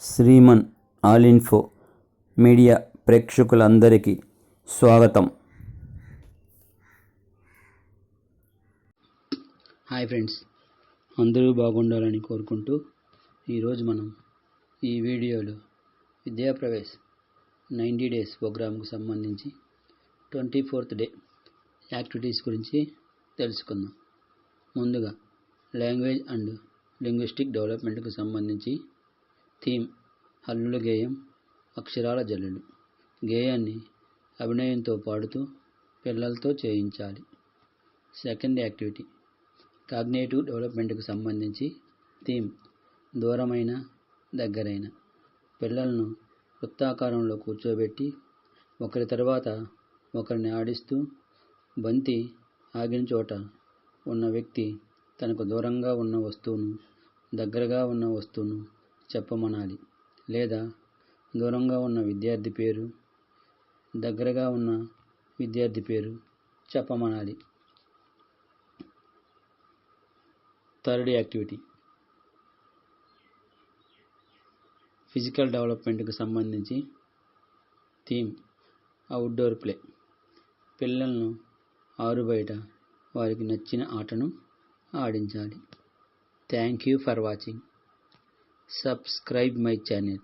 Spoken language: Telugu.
శ్రీమన్ ఆల్ ఇన్ఫో మీడియా ప్రేక్షకులందరికీ స్వాగతం. హాయ్ ఫ్రెండ్స్, అందరూ బాగుండాలని కోరుకుంటూ ఈరోజు మనం ఈ వీడియోలో విద్యాప్రవేశ్ 90 డేస్ ప్రోగ్రామ్కు సంబంధించి 24th డే యాక్టివిటీస్ గురించి తెలుసుకుందాం. ముందుగా లాంగ్వేజ్ అండ్ లింగ్విస్టిక్ డెవలప్మెంట్కు సంబంధించి థీమ్ హల్లుల గేయం, అక్షరాల జల్లులు. గేయాన్ని అభినయంతో పాడుతూ పిల్లలతో చేయించాలి. సెకండ్ యాక్టివిటీ కాగ్నేటివ్ డెవలప్మెంట్కు సంబంధించి థీమ్ దూరమైన దగ్గరైన. పిల్లలను వృత్తాకారంలో కూర్చోబెట్టి ఒకరి తర్వాత ఒకరిని ఆడిస్తూ బంతి ఆగిన చోట ఉన్న వ్యక్తి తనకు దూరంగా ఉన్న వస్తువును, దగ్గరగా ఉన్న వస్తువును చెప్పమనాలి, లేదా దూరంగా ఉన్న విద్యార్థి పేరు, దగ్గరగా ఉన్న విద్యార్థి పేరు చెప్పమనాలి. థర్డ్ యాక్టివిటీ ఫిజికల్ డెవలప్మెంట్కి సంబంధించి థీమ్ అవుట్డోర్ ప్లే. పిల్లలను ఆరుబయట వారికి నచ్చిన ఆటను ఆడించాలి. Thank you for watching. Subscribe my channel.